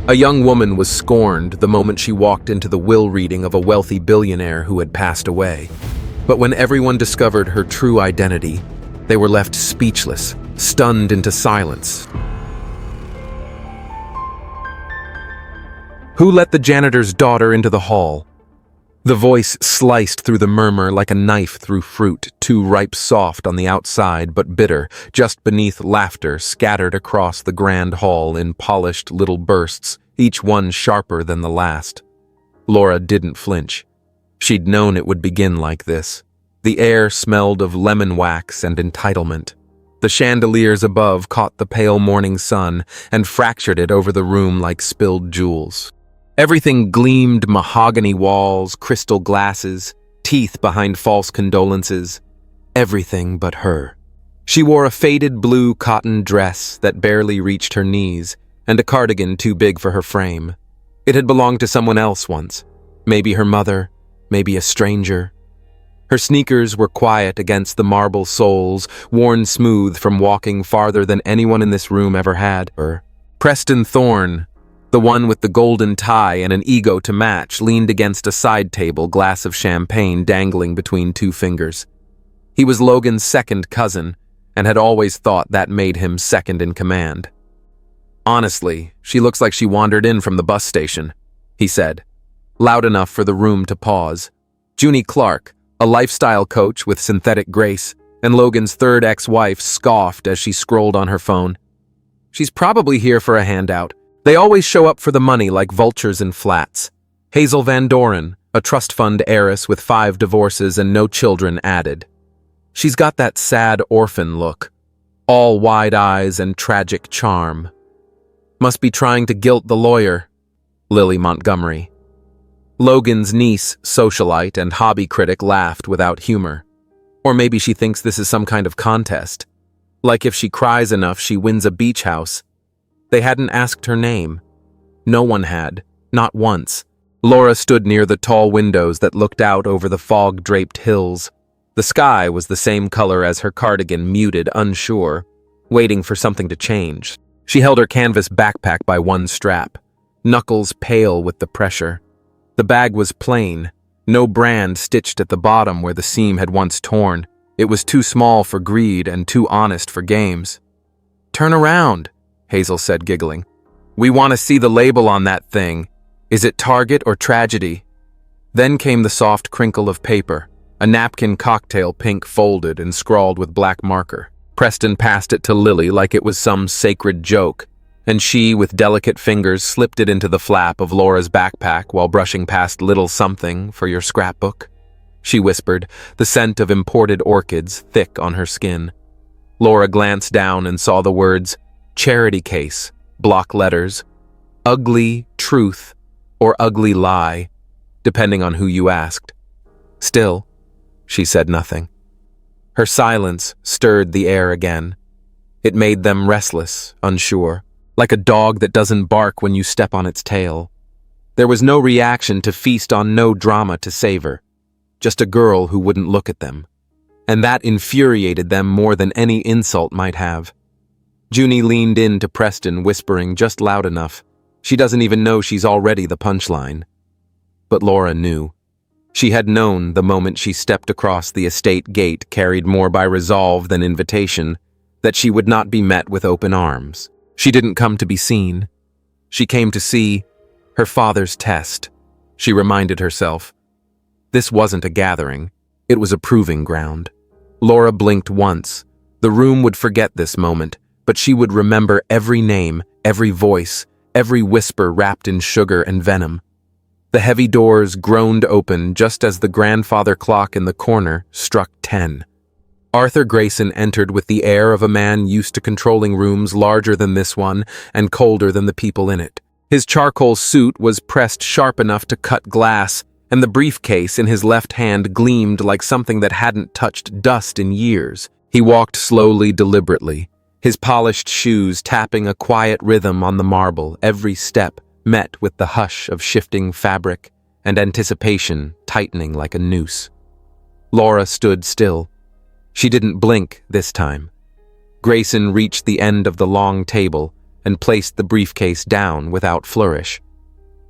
A young woman was scorned the moment she walked into the will reading of a wealthy billionaire who had passed away. But when everyone discovered her true identity, they were left speechless, stunned into silence. "Who let the janitor's daughter into the hall?" The voice sliced through the murmur like a knife through fruit, too ripe soft on the outside but bitter, just beneath laughter scattered across the grand hall in polished little bursts, each one sharper than the last. Laura didn't flinch. She'd known it would begin like this. The air smelled of lemon wax and entitlement. The chandeliers above caught the pale morning sun and fractured it over the room like spilled jewels. Everything gleamed: mahogany walls, crystal glasses, teeth behind false condolences. Everything but her. She wore a faded blue cotton dress that barely reached her knees, and a cardigan too big for her frame. It had belonged to someone else once. Maybe her mother, maybe a stranger. Her sneakers were quiet against the marble soles, worn smooth from walking farther than anyone in this room ever had. Preston Thorne, the one with the golden tie and an ego to match, leaned against a side table, glass of champagne dangling between two fingers. He was Logan's second cousin, and had always thought that made him second in command. "Honestly, she looks like she wandered in from the bus station," he said, loud enough for the room to pause. Junie Clark, a lifestyle coach with synthetic grace, and Logan's third ex-wife, scoffed as she scrolled on her phone. "She's probably here for a handout. They always show up for the money like vultures in flats." Hazel Van Doren, a trust fund heiress with 5 divorces and no children, added. "She's got that sad orphan look, all wide eyes and tragic charm. Must be trying to guilt the lawyer." Lily Montgomery, Logan's niece, socialite, and hobby critic, laughed without humor. "Or maybe she thinks this is some kind of contest. Like if she cries enough, she wins a beach house." They hadn't asked her name. No one had, not once. Laura stood near the tall windows that looked out over the fog-draped hills. The sky was the same color as her cardigan, muted, unsure, waiting for something to change. She held her canvas backpack by one strap, knuckles pale with the pressure. The bag was plain, no brand stitched at the bottom where the seam had once torn. It was too small for greed and too honest for games. "Turn around," Hazel said, giggling. "We want to see the label on that thing. Is it Target or Tragedy?" Then came the soft crinkle of paper, a napkin cocktail pink folded and scrawled with black marker. Preston passed it to Lily like it was some sacred joke, and she, with delicate fingers, slipped it into the flap of Laura's backpack while brushing past "Little something for your scrapbook," she whispered, the scent of imported orchids thick on her skin. Laura glanced down and saw the words, "Charity Case," block letters, "Ugly Truth" or "Ugly Lie," depending on who you asked. Still, she said nothing. Her silence stirred the air again. It made them restless, unsure, like a dog that doesn't bark when you step on its tail. There was no reaction to feast on, no drama to savor, just a girl who wouldn't look at them. And that infuriated them more than any insult might have. Junie leaned in to Preston, whispering just loud enough. She doesn't even know she's already the punchline. But Laura knew. She had known the moment she stepped across the estate gate, carried more by resolve than invitation, that she would not be met with open arms. She didn't come to be seen. She came to see her father's test. She reminded herself. This wasn't a gathering. It was a proving ground. Laura blinked once. The room would forget this moment, but she would remember every name, every voice, every whisper wrapped in sugar and venom. The heavy doors groaned open just as the grandfather clock in the corner struck 10. Arthur Grayson entered with the air of a man used to controlling rooms larger than this one and colder than the people in it. His charcoal suit was pressed sharp enough to cut glass, and the briefcase in his left hand gleamed like something that hadn't touched dust in years. He walked slowly, deliberately, his polished shoes tapping a quiet rhythm on the marble, every step met with the hush of shifting fabric and anticipation tightening like a noose. Laura stood still. She didn't blink this time. Grayson reached the end of the long table, and placed the briefcase down without flourish.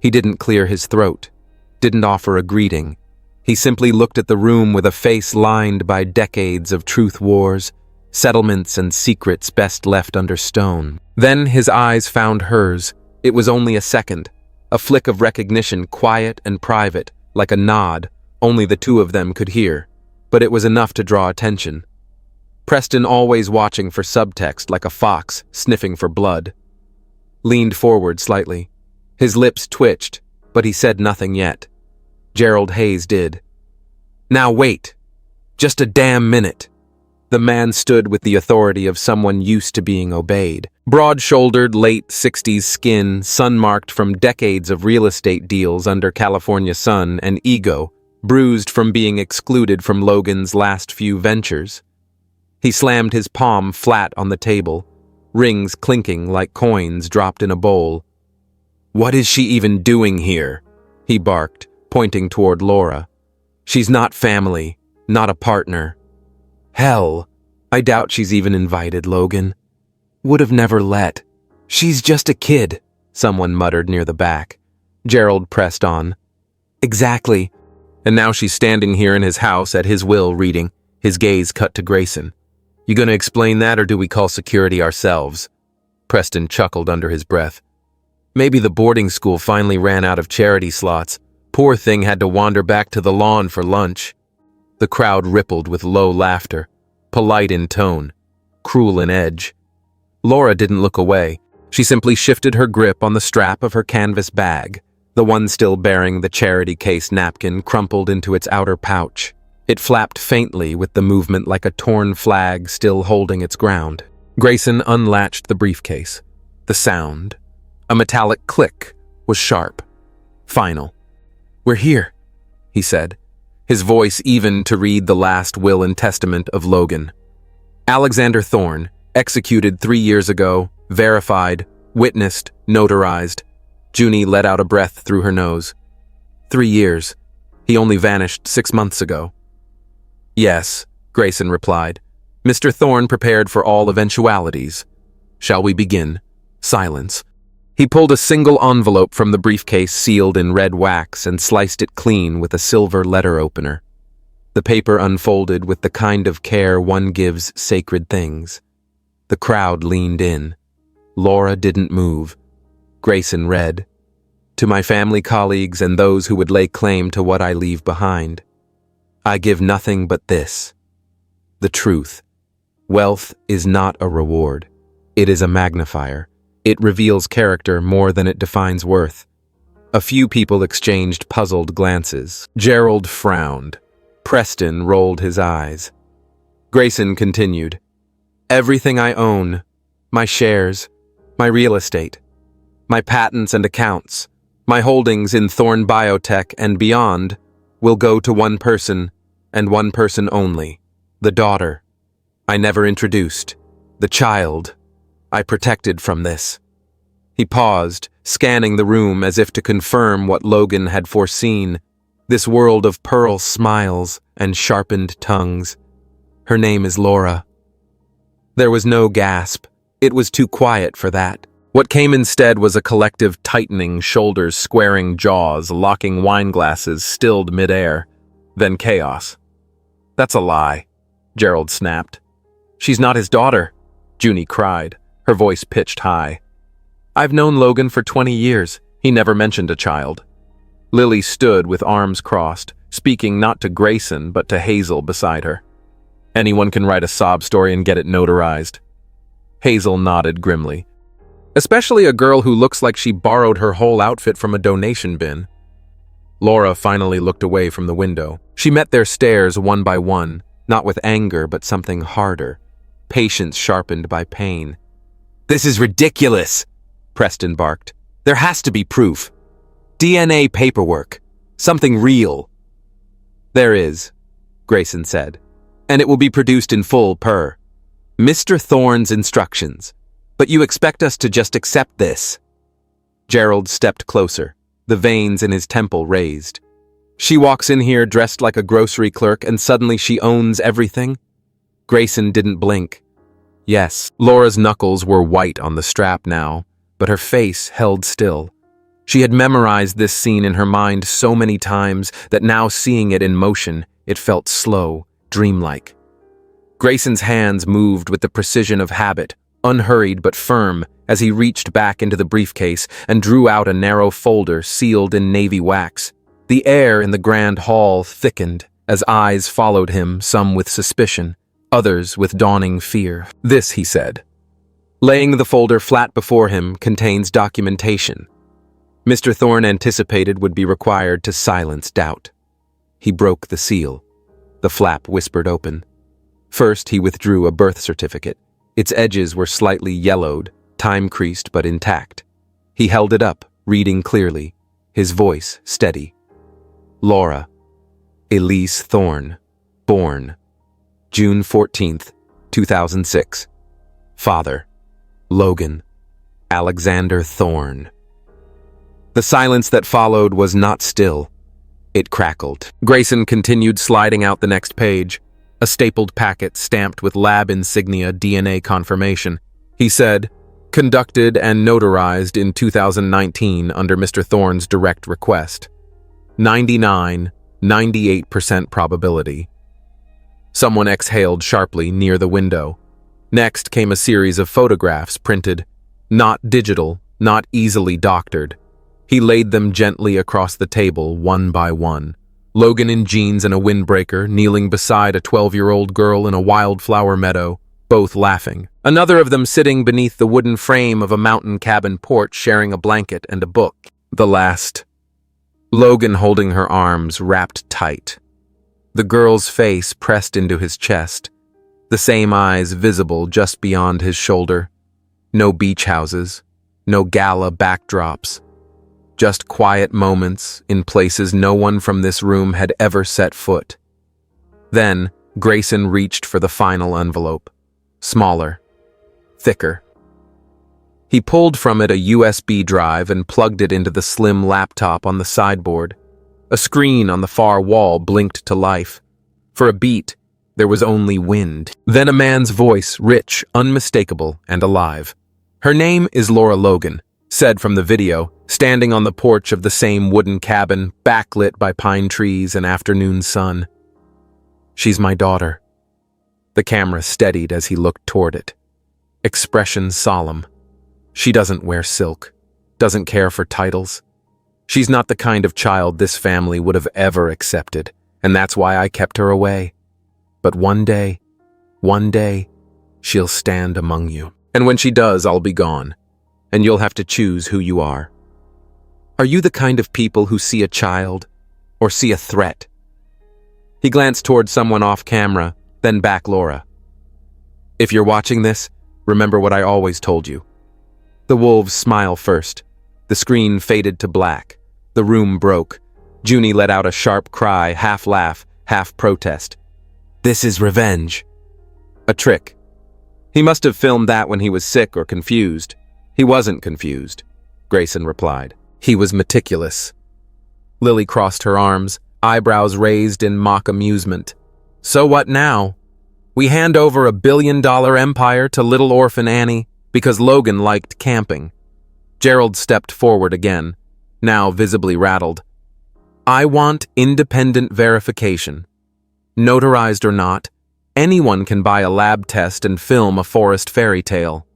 He didn't clear his throat, didn't offer a greeting. He simply looked at the room with a face lined by decades of truth wars, settlements and secrets best left under stone. Then his eyes found hers. It was only a second, a flick of recognition, quiet and private, like a nod, only the two of them could hear. But it was enough to draw attention. Preston, always watching for subtext like a fox sniffing for blood, leaned forward slightly. His lips twitched, but he said nothing yet. Gerald Hayes did. "Now wait. Just a damn minute." The man stood with the authority of someone used to being obeyed. Broad-shouldered, late 60s skin, sun-marked from decades of real estate deals under California sun, and ego, bruised from being excluded from Logan's last few ventures. He slammed his palm flat on the table, rings clinking like coins dropped in a bowl. "What is she even doing here?" he barked, pointing toward Laura. "She's not family, not a partner." "Hell, I doubt she's even invited, Logan. Would have never let. She's just a kid," someone muttered near the back. Gerald pressed on. "Exactly. And now she's standing here in his house at his will reading." His gaze cut to Grayson. "You gonna explain that, or do we call security ourselves?" Preston chuckled under his breath. "Maybe the boarding school finally ran out of charity slots. Poor thing had to wander back to the lawn for lunch." The crowd rippled with low laughter, polite in tone, cruel in edge. Laura didn't look away. She simply shifted her grip on the strap of her canvas bag, the one still bearing the charity case napkin crumpled into its outer pouch. It flapped faintly with the movement like a torn flag still holding its ground. Grayson unlatched the briefcase. The sound, a metallic click, was sharp, final. "We're here," he said, his voice even to read the last will and testament of Logan. Alexander Thorne, executed 3 years ago, verified, witnessed, notarized. Junie let out a breath through her nose. 3 years. He only vanished 6 months ago. "Yes," Grayson replied. Mr. Thorne prepared for all eventualities. "Shall we begin?" Silence. He pulled a single envelope from the briefcase sealed in red wax and sliced it clean with a silver letter opener. The paper unfolded with the kind of care one gives sacred things. The crowd leaned in. Laura didn't move. Grayson read, "To my family, colleagues, and those who would lay claim to what I leave behind, I give nothing but this. The truth. Wealth is not a reward. It is a magnifier. It reveals character more than it defines worth." A few people exchanged puzzled glances. Gerald frowned. Preston rolled his eyes. Grayson continued, "Everything I own, my shares, my real estate, my patents and accounts, my holdings in Thorne Biotech and beyond, will go to one person, and one person only, the daughter I never introduced, the child I protected from this." He paused, scanning the room as if to confirm what Logan had foreseen, this world of pearl smiles and sharpened tongues. "Her name is Laura." There was no gasp. It was too quiet for that. What came instead was a collective tightening, shoulders squaring, jaws locking wine glasses stilled midair. Then chaos. "That's a lie," Gerald snapped. "She's not his daughter," Junie cried, her voice pitched high. "I've known Logan for 20 years. He never mentioned a child." Lily stood with arms crossed, speaking not to Grayson but to Hazel beside her. "Anyone can write a sob story and get it notarized." Hazel nodded grimly. "Especially a girl who looks like she borrowed her whole outfit from a donation bin." Laura finally looked away from the window. She met their stares one by one, not with anger but something harder, patience sharpened by pain. "This is ridiculous," Preston barked. "There has to be proof. DNA paperwork. Something real." "There is," Grayson said, "and it will be produced in full per Mr. Thorne's instructions. But you expect us to just accept this?" Gerald stepped closer, the veins in his temple raised. "She walks in here dressed like a grocery clerk and suddenly she owns everything?" Grayson didn't blink. Yes, Laura's knuckles were white on the strap now, but her face held still. She had memorized this scene in her mind so many times that now seeing it in motion, it felt slow, dreamlike. Grayson's hands moved with the precision of habit, unhurried but firm, as he reached back into the briefcase and drew out a narrow folder sealed in navy wax. The air in the grand hall thickened as eyes followed him, some with suspicion, others with dawning fear. "This," he said. Laying the folder flat before him, contains documentation Mr. Thorne anticipated would be required to silence doubt. He broke the seal. The flap whispered open. First, he withdrew a birth certificate. Its edges were slightly yellowed, time-creased but intact. He held it up, reading clearly, his voice steady. Laura, Elise Thorne, born, June 14th, 2006. Father, Logan, Alexander Thorne. The silence that followed was not still. It crackled. Grayson continued sliding out the next page, a stapled packet stamped with lab insignia DNA confirmation. He said, conducted and notarized in 2019 under Mr. Thorne's direct request. 98% probability. Someone exhaled sharply near the window. Next came a series of photographs printed, not digital, not easily doctored. He laid them gently across the table, one by one. Logan in jeans and a windbreaker, kneeling beside a 12-year-old girl in a wildflower meadow, both laughing. Another of them sitting beneath the wooden frame of a mountain cabin porch sharing a blanket and a book. The last. Logan holding her arms wrapped tight. The girl's face pressed into his chest, the same eyes visible just beyond his shoulder. No beach houses, no gala backdrops. Just quiet moments in places no one from this room had ever set foot. Then, Grayson reached for the final envelope. Smaller. Thicker. He pulled from it a USB drive and plugged it into the slim laptop on the sideboard. A screen on the far wall blinked to life. For a beat, there was only wind. Then a man's voice, rich, unmistakable, and alive. "Her name is Laura Logan," said from the video, standing on the porch of the same wooden cabin, backlit by pine trees and afternoon sun. "She's my daughter." The camera steadied as he looked toward it. Expression solemn. "She doesn't wear silk, doesn't care for titles. She's not the kind of child this family would have ever accepted, and that's why I kept her away. But one day, she'll stand among you. And when she does, I'll be gone, and you'll have to choose who you are. Are you the kind of people who see a child, or see a threat?" He glanced toward someone off camera, then back Laura. "If you're watching this, remember what I always told you." The wolves smile first. The screen faded to black. The room broke. Junie let out a sharp cry, half laugh, half protest. "This is revenge." A trick. He must have filmed that when he was sick or confused. He wasn't confused, Grayson replied. He was meticulous. Lily crossed her arms, eyebrows raised in mock amusement. "So what now? We hand over $1 billion empire to little orphan Annie because Logan liked camping." Gerald stepped forward again, now visibly rattled. "I want independent verification. Notarized or not, anyone can buy a lab test and film a forest fairy tale."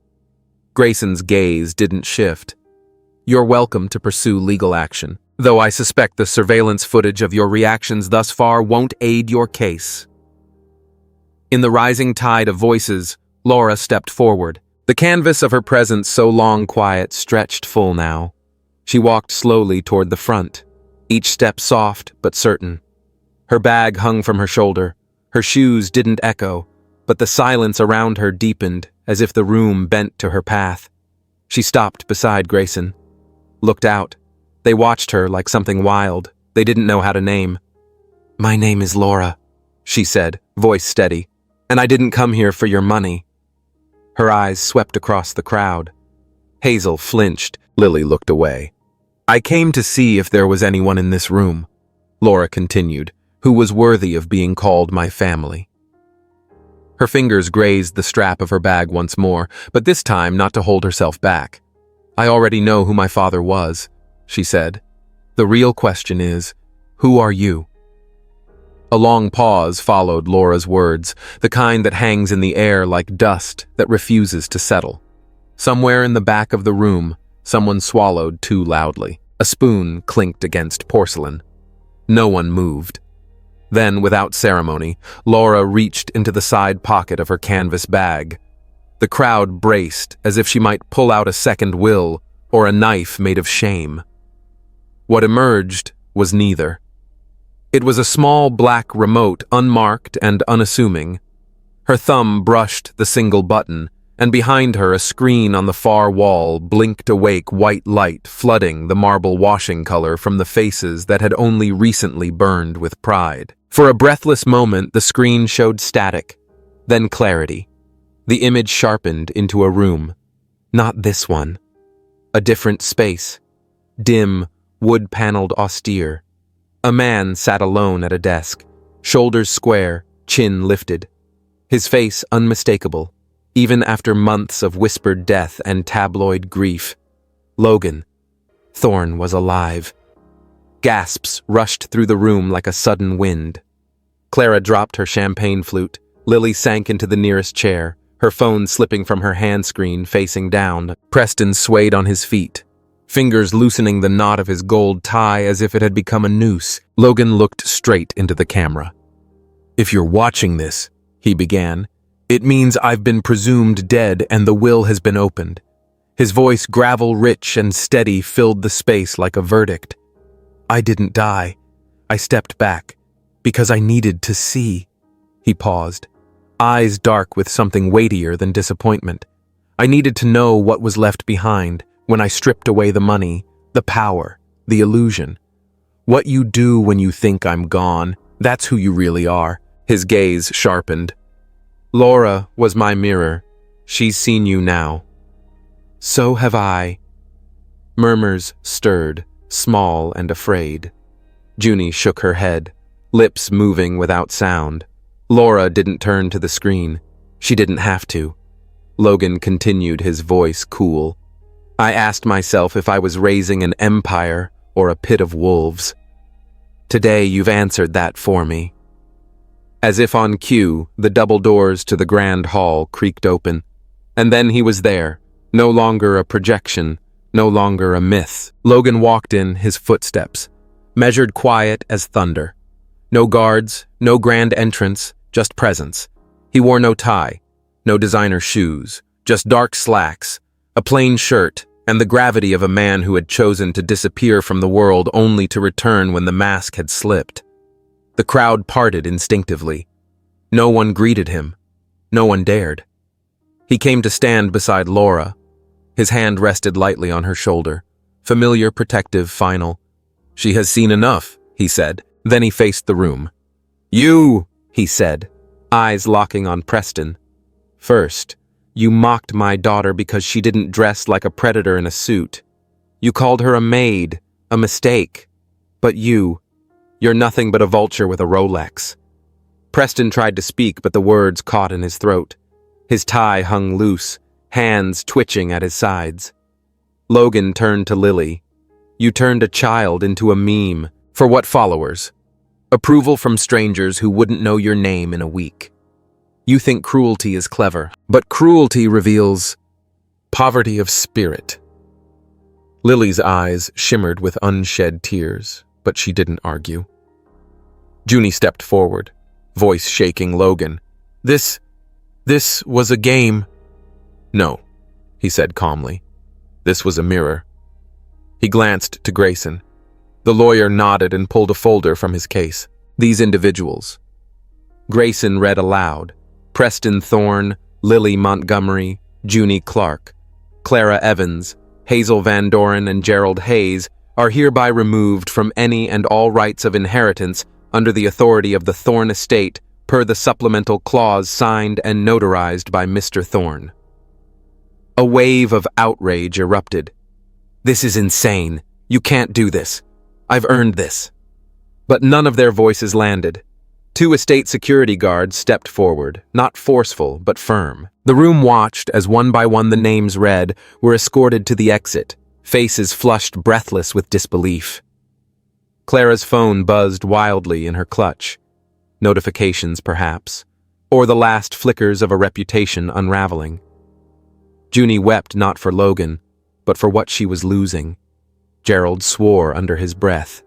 Grayson's gaze didn't shift. "You're welcome to pursue legal action, though I suspect the surveillance footage of your reactions thus far won't aid your case." In the rising tide of voices, Laura stepped forward. The canvas of her presence so long quiet stretched full now. She walked slowly toward the front, each step soft but certain. Her bag hung from her shoulder. Her shoes didn't echo, but the silence around her deepened as if the room bent to her path. She stopped beside Grayson, looked out. They watched her like something wild they didn't know how to name. "My name is Laura," she said, voice steady, "and I didn't come here for your money." Her eyes swept across the crowd. Hazel flinched. Lily looked away. "I came to see if there was anyone in this room," Laura continued, "who was worthy of being called my family." Her fingers grazed the strap of her bag once more, but this time not to hold herself back. "I already know who my father was," she said. "The real question is, who are you?" A long pause followed Laura's words, the kind that hangs in the air like dust that refuses to settle. Somewhere in the back of the room, someone swallowed too loudly. A spoon clinked against porcelain. No one moved. Then, without ceremony, Laura reached into the side pocket of her canvas bag. The crowd braced as if she might pull out a second will or a knife made of shame. What emerged was neither. It was a small black remote, unmarked and unassuming. Her thumb brushed the single button, and behind her a screen on the far wall blinked awake white light flooding the marble washing color from the faces that had only recently burned with pride. For a breathless moment the screen showed static, then clarity. The image sharpened into a room. Not this one. A different space. Dim, wood-paneled austere. A man sat alone at a desk, shoulders square, chin lifted. His face unmistakable, even after months of whispered death and tabloid grief. Logan. Thorne was alive. Gasps rushed through the room like a sudden wind. Clara dropped her champagne flute. Lily sank into the nearest chair, her phone slipping from her hand screen, facing down. Preston swayed on his feet, fingers loosening the knot of his gold tie as if it had become a noose. Logan looked straight into the camera. "If you're watching this," he began, "it means I've been presumed dead and the will has been opened." His voice, gravel-rich and steady, filled the space like a verdict. "I didn't die. I stepped back, because I needed to see." He paused, eyes dark with something weightier than disappointment. "I needed to know what was left behind when I stripped away the money, the power, the illusion. What you do when you think I'm gone, that's who you really are." His gaze sharpened. "Laura was my mirror. She's seen you now." "So have I." Murmurs stirred, small and afraid. Junie shook her head, lips moving without sound. Laura didn't turn to the screen. She didn't have to. Logan continued, his voice cool. "I asked myself if I was raising an empire or a pit of wolves. Today you've answered that for me." As if on cue, the double doors to the grand hall creaked open. And then he was there, no longer a projection, no longer a myth. Logan walked in, his footsteps, measured quiet as thunder. No guards, no grand entrance, just presence. He wore no tie, no designer shoes, just dark slacks, a plain shirt, and the gravity of a man who had chosen to disappear from the world only to return when the mask had slipped. The crowd parted instinctively. No one greeted him. No one dared. He came to stand beside Laura. His hand rested lightly on her shoulder. Familiar, protective, final. "She has seen enough," he said. Then he faced the room. "You," he said, eyes locking on Preston. "First, you mocked my daughter because she didn't dress like a predator in a suit. You called her a maid, a mistake. But you're nothing but a vulture with a Rolex." Preston tried to speak, but the words caught in his throat. His tie hung loose, hands twitching at his sides. Logan turned to Lily. "You turned a child into a meme. For what followers? Approval from strangers who wouldn't know your name in a week. You think cruelty is clever, but cruelty reveals poverty of spirit." Lily's eyes shimmered with unshed tears, but she didn't argue. Junie stepped forward, voice shaking Logan. This was a game." "No," he said calmly. "This was a mirror." He glanced to Grayson. The lawyer nodded and pulled a folder from his case. "These individuals." Grayson read aloud. "Preston Thorne, Lily Montgomery, Junie Clark, Clara Evans, Hazel Van Doren, and Gerald Hayes are hereby removed from any and all rights of inheritance under the authority of the Thorne estate per the supplemental clause signed and notarized by Mr. Thorne." A wave of outrage erupted. "This is insane. You can't do this. I've earned this." But none of their voices landed. Two estate security guards stepped forward, not forceful, but firm. The room watched as one by one the names read were escorted to the exit, faces flushed breathless with disbelief. Clara's phone buzzed wildly in her clutch. Notifications, perhaps, or the last flickers of a reputation unraveling. Junie wept not for Logan, but for what she was losing. Gerald swore under his breath.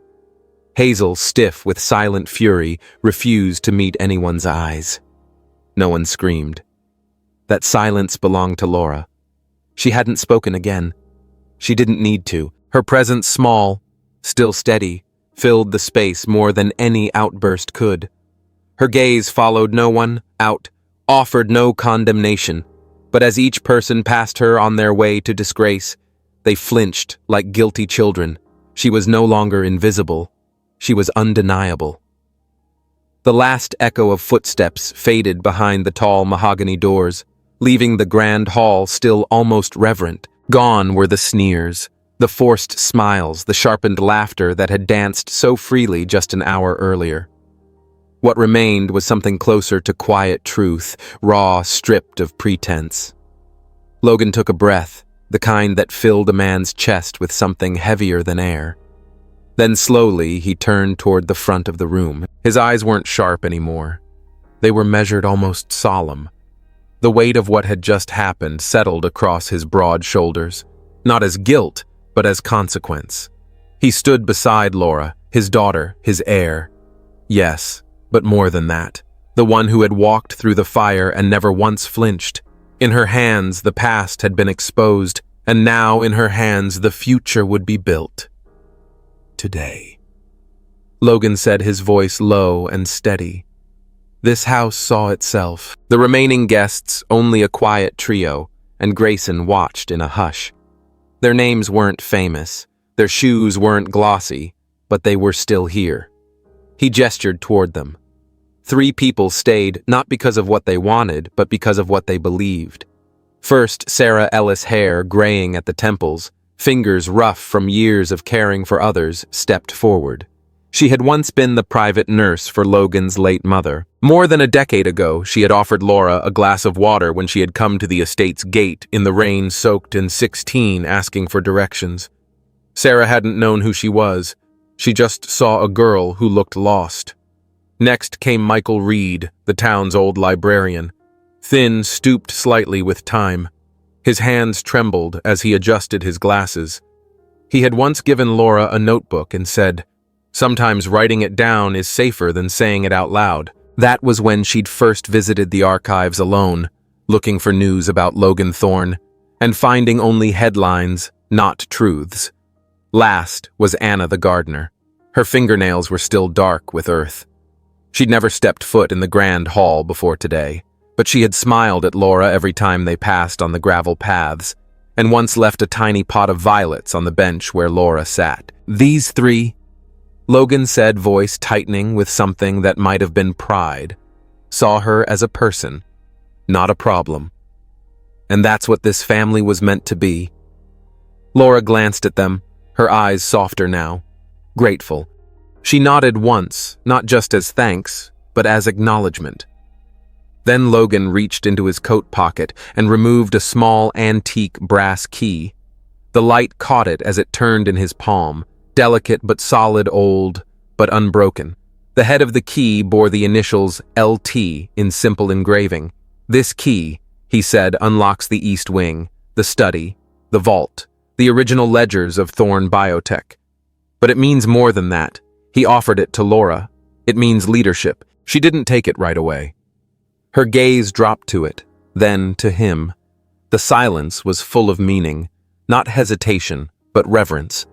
Hazel, stiff with silent fury, refused to meet anyone's eyes. No one screamed. That silence belonged to Laura. She hadn't spoken again. She didn't need to. Her presence, small, still steady, filled the space more than any outburst could. Her gaze followed no one, offered no condemnation, but as each person passed her on their way to disgrace, they flinched like guilty children. She was no longer invisible. She was undeniable. The last echo of footsteps faded behind the tall mahogany doors, leaving the grand hall still almost reverent. Gone were the sneers, the forced smiles, the sharpened laughter that had danced so freely just an hour earlier. What remained was something closer to quiet truth, raw, stripped of pretense. Logan took a breath, the kind that filled a man's chest with something heavier than air. Then slowly he turned toward the front of the room. His eyes weren't sharp anymore. They were measured, almost solemn. The weight of what had just happened settled across his broad shoulders, not as guilt, but as consequence. He stood beside Laura, his daughter, his heir. Yes, but more than that. The one who had walked through the fire and never once flinched. In her hands, the past had been exposed, and now in her hands, the future would be built. Today. Logan said, his voice low and steady. This house saw itself. The remaining guests, only a quiet trio, and Grayson watched in a hush. Their names weren't famous, their shoes weren't glossy, but they were still here. He gestured toward them. 3 people stayed, not because of what they wanted, but because of what they believed. First, Sarah Ellis Hare, graying at the temples, fingers rough from years of caring for others, stepped forward. She had once been the private nurse for Logan's late mother. More than a decade ago, she had offered Laura a glass of water when she had come to the estate's gate in the rain soaked in 16 asking for directions. Sarah hadn't known who she was. She just saw a girl who looked lost. Next came Michael Reed, the town's old librarian. Thin, stooped slightly with time. His hands trembled as he adjusted his glasses. He had once given Laura a notebook and said, "Sometimes writing it down is safer than saying it out loud." That was when she'd first visited the archives alone, looking for news about Logan Thorne, and finding only headlines, not truths. Last was Anna the gardener. Her fingernails were still dark with earth. She'd never stepped foot in the grand hall before today, but she had smiled at Laura every time they passed on the gravel paths, and once left a tiny pot of violets on the bench where Laura sat. These 3, Logan said, voice tightening with something that might have been pride, saw her as a person, not a problem. And that's what this family was meant to be. Laura glanced at them, her eyes softer now, grateful. She nodded once, not just as thanks, but as acknowledgement. Then Logan reached into his coat pocket and removed a small antique brass key. The light caught it as it turned in his palm, delicate but solid, old but unbroken. The head of the key bore the initials LT in simple engraving. This key, he said, unlocks the East Wing, the study, the vault, the original ledgers of Thorne Biotech. But it means more than that. He offered it to Laura. It means leadership. She didn't take it right away. Her gaze dropped to it, then to him. The silence was full of meaning, not hesitation, but reverence.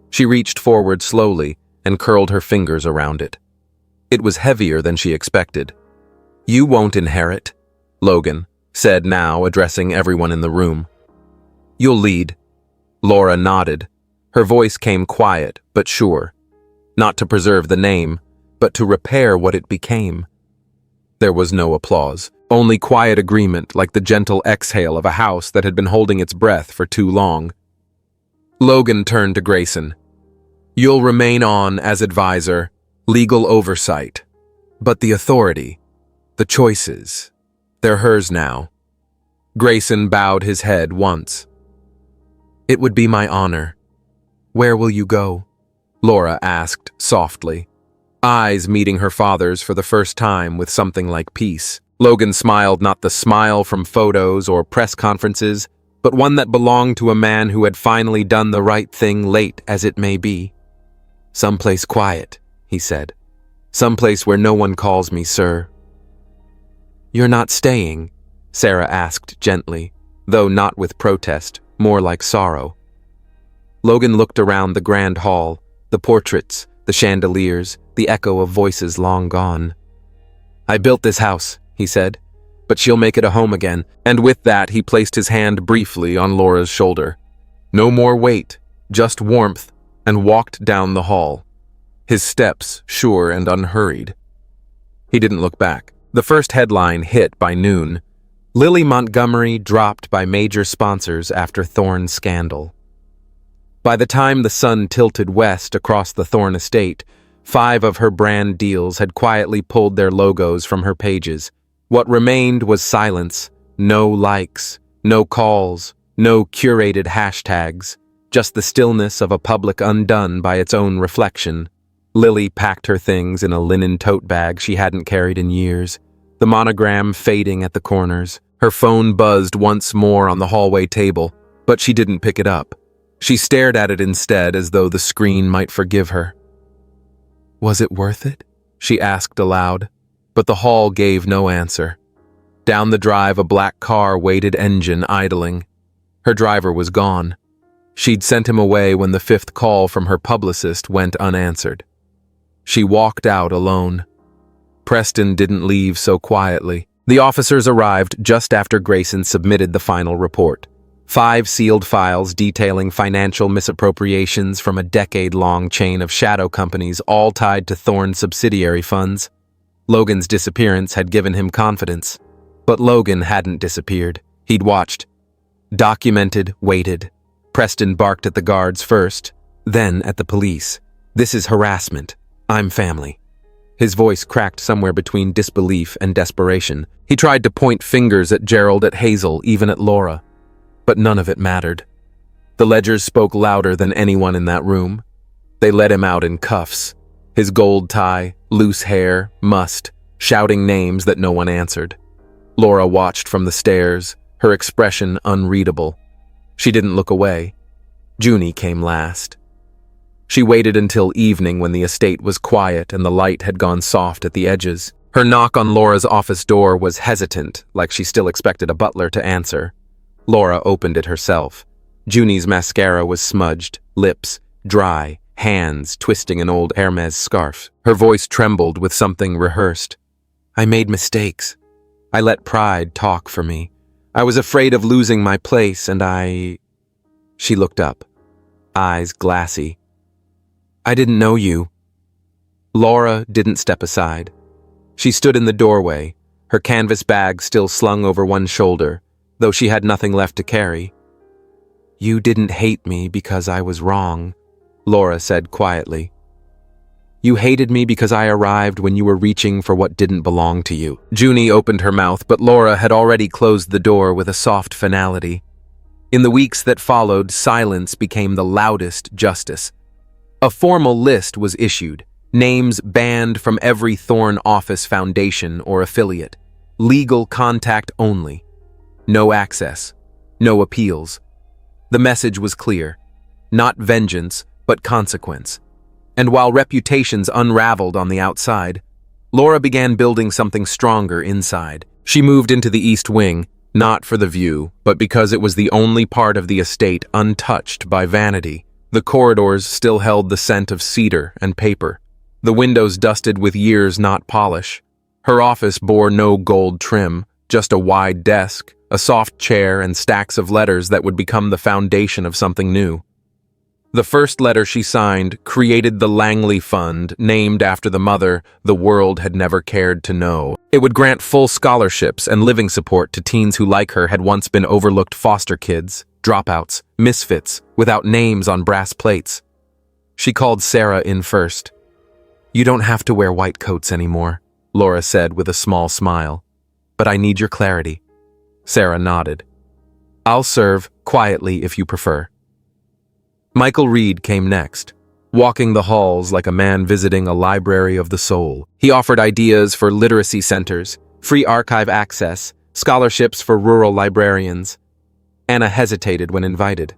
She reached forward slowly and curled her fingers around it. It was heavier than she expected. "You won't inherit," Logan said, now addressing everyone in the room. "You'll lead." Laura nodded. Her voice came quiet but sure, not to preserve the name, but to repair what it became. There was no applause, only quiet agreement, like the gentle exhale of a house that had been holding its breath for too long. Logan turned to Grayson. "You'll remain on as advisor, legal oversight." But the authority, the choices, they're hers now. Grayson bowed his head once. It would be my honor. Where will you go? Laura asked softly, eyes meeting her father's for the first time with something like peace. Logan smiled, not the smile from photos or press conferences, but one that belonged to a man who had finally done the right thing, late as it may be. Someplace quiet, he said. Someplace where no one calls me sir. You're not staying? Sarah asked gently, though not with protest, more like sorrow. Logan looked around the grand hall, the portraits, the chandeliers, the echo of voices long gone. I built this house, he said, but she'll make it a home again, and with that he placed his hand briefly on Laura's shoulder. No more weight, just warmth, and walked down the hall, his steps sure and unhurried. He didn't look back. The first headline hit by noon. Lily Montgomery dropped by major sponsors after Thorne scandal. By the time the sun tilted west across the Thorne estate, 5 of her brand deals had quietly pulled their logos from her pages. What remained was silence, no likes, no calls, no curated hashtags, just the stillness of a public undone by its own reflection. Lily packed her things in a linen tote bag she hadn't carried in years, the monogram fading at the corners. Her phone buzzed once more on the hallway table, but she didn't pick it up. She stared at it instead, as though the screen might forgive her. Was it worth it? She asked aloud, but the hall gave no answer. Down the drive, a black car waited, engine idling. Her driver was gone. She'd sent him away when the 5th call from her publicist went unanswered. She walked out alone. Preston didn't leave so quietly. The officers arrived just after Grayson submitted the final report. 5 sealed files detailing financial misappropriations from a decade-long chain of shadow companies, all tied to Thorne subsidiary funds. Logan's disappearance had given him confidence. But Logan hadn't disappeared. He'd watched. Documented, waited. Preston barked at the guards first, then at the police. This is harassment. I'm family. His voice cracked somewhere between disbelief and desperation. He tried to point fingers at Gerald, at Hazel, even at Laura. But none of it mattered. The ledgers spoke louder than anyone in that room. They led him out in cuffs. His gold tie, loose hair, must, shouting names that no one answered. Laura watched from the stairs, her expression unreadable. She didn't look away. Junie came last. She waited until evening, when the estate was quiet and the light had gone soft at the edges. Her knock on Laura's office door was hesitant, like she still expected a butler to answer. Laura opened it herself. Junie's mascara was smudged, lips dry, hands twisting an old Hermes scarf. Her voice trembled with something rehearsed. I made mistakes. I let pride talk for me. I was afraid of losing my place, and She looked up, eyes glassy. I didn't know you. Laura didn't step aside. She stood in the doorway, her canvas bag still slung over one shoulder, though she had nothing left to carry. You didn't hate me because I was wrong, Laura said quietly. You hated me because I arrived when you were reaching for what didn't belong to you. Junie opened her mouth, but Laura had already closed the door with a soft finality. In the weeks that followed, silence became the loudest justice. A formal list was issued, names banned from every Thorne office, foundation, or affiliate. Legal contact only. No access. No appeals. The message was clear. Not vengeance, but consequence. And while reputations unraveled on the outside, Laura began building something stronger inside. She moved into the East Wing, not for the view, but because it was the only part of the estate untouched by vanity. The corridors still held the scent of cedar and paper, the windows dusted with years not polish. Her office bore no gold trim, just a wide desk, a soft chair, and stacks of letters that would become the foundation of something new. The first letter she signed created the Langley Fund, named after the mother the world had never cared to know. It would grant full scholarships and living support to teens who, like her, had once been overlooked foster kids, dropouts, misfits, without names on brass plates. She called Sarah in first. You don't have to wear white coats anymore. Laura said with a small smile. But I need your clarity. Sarah nodded. I'll serve quietly if you prefer. Michael Reed came next, walking the halls like a man visiting a library of the soul. He offered ideas for literacy centers, free archive access, scholarships for rural librarians. Anna hesitated when invited.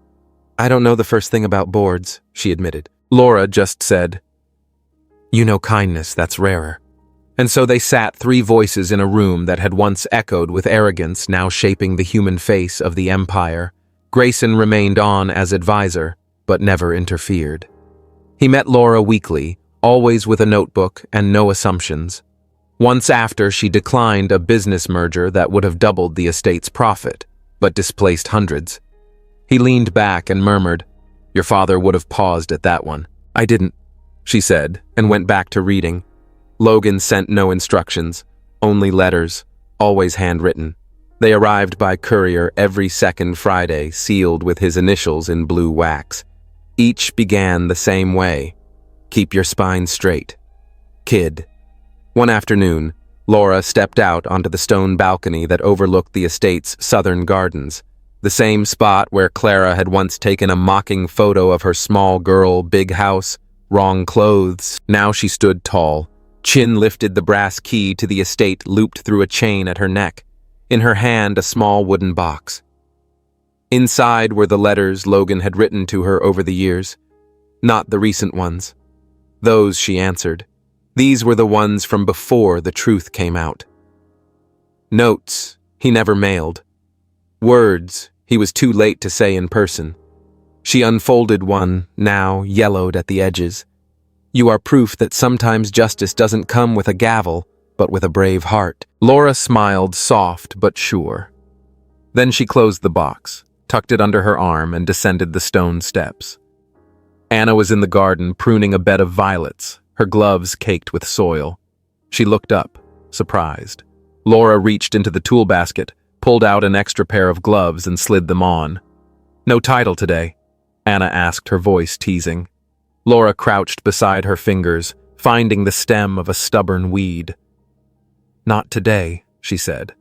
I don't know the first thing about boards, she admitted. Laura just said, You know kindness, that's rarer. And so they sat, three voices in a room that had once echoed with arrogance, now shaping the human face of the empire. Grayson remained on as advisor, but never interfered. He met Laura weekly, always with a notebook and no assumptions. Once after, she declined a business merger that would have doubled the estate's profit, but displaced hundreds. He leaned back and murmured, Your father would have paused at that one. I didn't, she said, and went back to reading. Logan sent no instructions, only letters, always handwritten. They arrived by courier every second Friday, sealed with his initials in blue wax. Each began the same way. Keep your spine straight. Kid. One afternoon, Laura stepped out onto the stone balcony that overlooked the estate's southern gardens, the same spot where Clara had once taken a mocking photo of her small girl, big house, wrong clothes. Now she stood tall. Chin lifted the brass key to the estate looped through a chain at her neck. In her hand, a small wooden box. Inside were the letters Logan had written to her over the years. Not the recent ones. Those she answered. These were the ones from before the truth came out. Notes he never mailed. Words he was too late to say in person. She unfolded one, now yellowed at the edges. You are proof that sometimes justice doesn't come with a gavel, but with a brave heart. Laura smiled, soft but sure. Then she closed the box, tucked it under her arm, and descended the stone steps. Anna was in the garden pruning a bed of violets, her gloves caked with soil. She looked up, surprised. Laura reached into the tool basket, pulled out an extra pair of gloves, and slid them on. No title today, Anna asked, her voice teasing. Laura crouched beside her fingers, finding the stem of a stubborn weed. Not today, she said.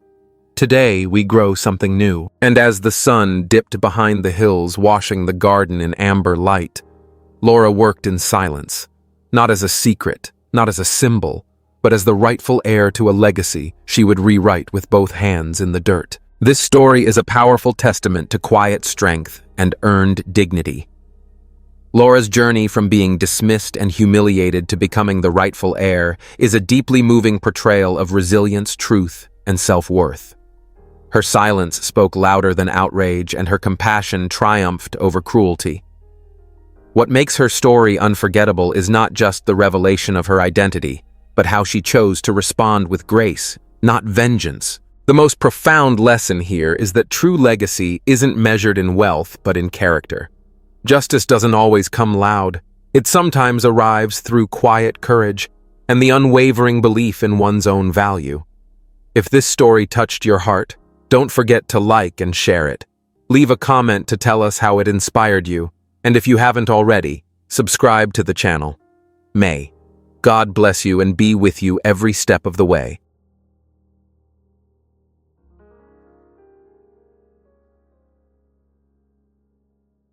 Today we grow something new. And as the sun dipped behind the hills, washing the garden in amber light, Laura worked in silence, not as a secret, not as a symbol, but as the rightful heir to a legacy she would rewrite with both hands in the dirt. This story is a powerful testament to quiet strength and earned dignity. Laura's journey from being dismissed and humiliated to becoming the rightful heir is a deeply moving portrayal of resilience, truth, and self-worth. Her silence spoke louder than outrage, and her compassion triumphed over cruelty. What makes her story unforgettable is not just the revelation of her identity, but how she chose to respond with grace, not vengeance. The most profound lesson here is that true legacy isn't measured in wealth, but in character. Justice doesn't always come loud. It sometimes arrives through quiet courage and the unwavering belief in one's own value. If this story touched your heart, don't forget to like and share it. Leave a comment to tell us how it inspired you, and if you haven't already, subscribe to the channel. May God bless you and be with you every step of the way.